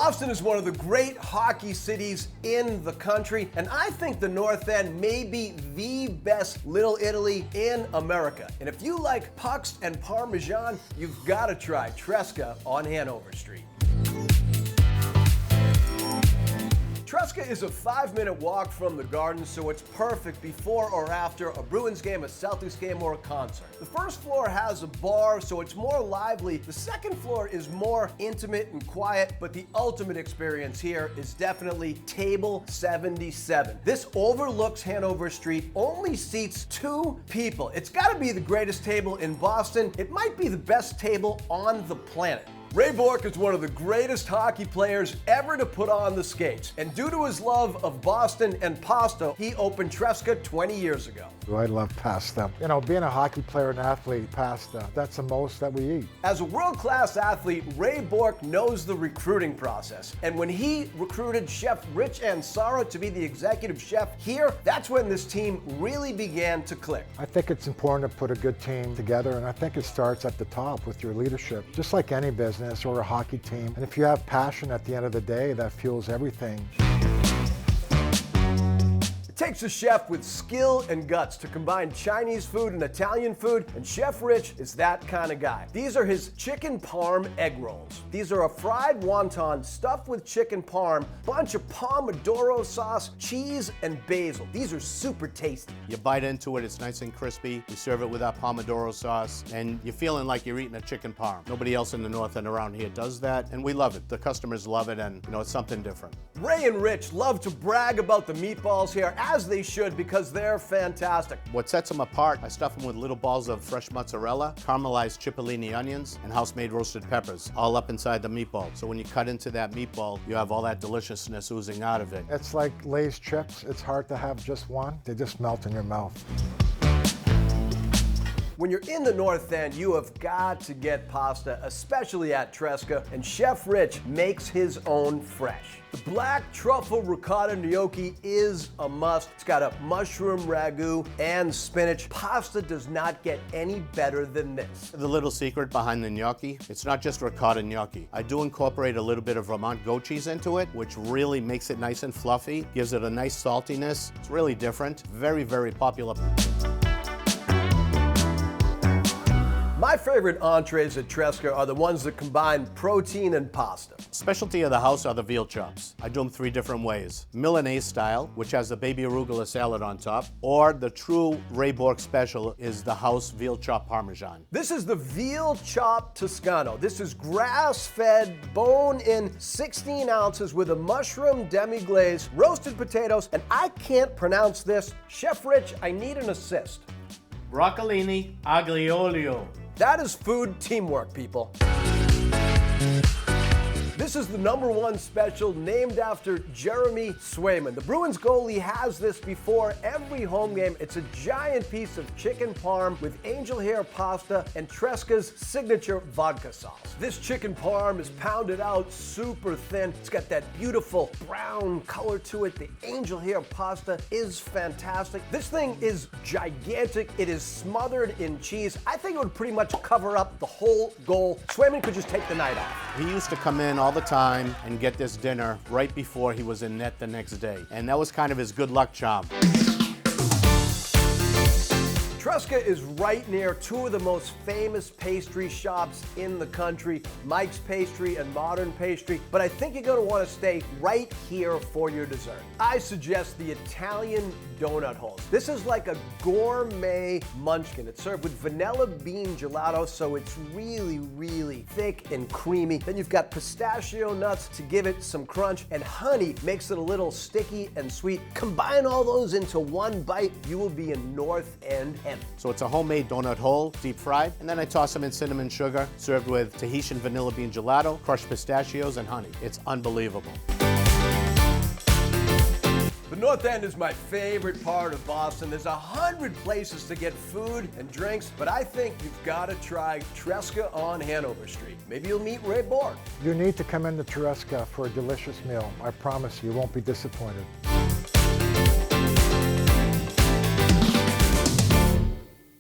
Boston is one of the great hockey cities in the country, and I think the North End may be the best Little Italy in America. And if you like pucks and parmesan, you've got to try Tresca on Hanover Street. Tresca is a 5-minute walk from the Garden, so it's perfect before or after a Bruins game, a Celtics game, or a concert. The first floor has a bar, so it's more lively. The second floor is more intimate and quiet, but the ultimate experience here is definitely Table 77. This overlooks Hanover Street, only seats 2 people. It's got to be the greatest table in Boston. It might be the best table on the planet. Ray Bourque is one of the greatest hockey players ever to put on the skates. And due to his love of Boston and pasta, he opened Tresca 20 years ago. I love pasta. You know, being a hockey player and athlete, pasta, that's the most that we eat. As a world-class athlete, Ray Bourque knows the recruiting process. And when he recruited Chef Rich and Sarah to be the executive chef here, that's when this team really began to click. I think it's important to put a good team together, and I think it starts at the top with your leadership, just like any business or a hockey team. And if you have passion at the end of the day, that fuels everything. It takes a chef with skill and guts to combine Chinese food and Italian food, and Chef Rich is that kind of guy. These are his chicken parm egg rolls. These are a fried wonton stuffed with chicken parm, bunch of pomodoro sauce, cheese, and basil. These are super tasty. You bite into it, it's nice and crispy. We serve it with our pomodoro sauce, and you're feeling like you're eating a chicken parm. Nobody else in the North End around here does that, and we love it. The customers love it, and it's something different. Ray and Rich love to brag about the meatballs here, as they should, because they're fantastic. What sets them apart, I stuff them with little balls of fresh mozzarella, caramelized cipollini onions, and house-made roasted peppers, all up inside the meatball. So when you cut into that meatball, you have all that deliciousness oozing out of it. It's like Lay's chips. It's hard to have just one. They just melt in your mouth. When you're in the North End, you have got to get pasta, especially at Tresca, and Chef Rich makes his own fresh. The black truffle ricotta gnocchi is a must. It's got a mushroom ragu and spinach. Pasta does not get any better than this. The little secret behind the gnocchi, it's not just ricotta gnocchi. I do incorporate a little bit of Vermont goat cheese into it, which really makes it nice and fluffy, gives it a nice saltiness. It's really different, very, very popular. My favorite entrees at Tresca are the ones that combine protein and pasta. Specialty of the house are the veal chops. I do them 3 different ways. Milanese style, which has the baby arugula salad on top, or the true Ray Bourque special is the house veal chop parmesan. This is the veal chop Toscano. This is grass-fed, bone-in, 16 ounces with a mushroom demi-glaze, roasted potatoes, and I can't pronounce this. Chef Rich, I need an assist. Broccolini aglio-olio. That is food teamwork, people. This is the #1 special named after Jeremy Swayman. The Bruins goalie has this before every home game. It's a giant piece of chicken parm with angel hair pasta and Tresca's signature vodka sauce. This chicken parm is pounded out super thin. It's got that beautiful brown color to it. The angel hair pasta is fantastic. This thing is gigantic. It is smothered in cheese. I think it would pretty much cover up the whole goal. Swayman could just take the night off. He used to come in all the time and get this dinner right before he was in net the next day. And that was kind of his good luck charm. Tresca is right near 2 of the most famous pastry shops in the country, Mike's Pastry and Modern Pastry, but I think you're going to want to stay right here for your dessert. I suggest the Italian donut holes. This is like a gourmet munchkin. It's served with vanilla bean gelato, so it's really, really thick and creamy. Then you've got pistachio nuts to give it some crunch, and honey makes it a little sticky and sweet. Combine all those into one bite, you will be in North End heaven. So it's a homemade donut hole, deep fried, and then I toss them in cinnamon sugar, served with Tahitian vanilla bean gelato, crushed pistachios, and honey. It's unbelievable. The North End is my favorite part of Boston. There's 100 places to get food and drinks, but I think you've got to try Tresca on Hanover Street. Maybe you'll meet Ray Bourque. You need to come into Tresca for a delicious meal. I promise you won't be disappointed.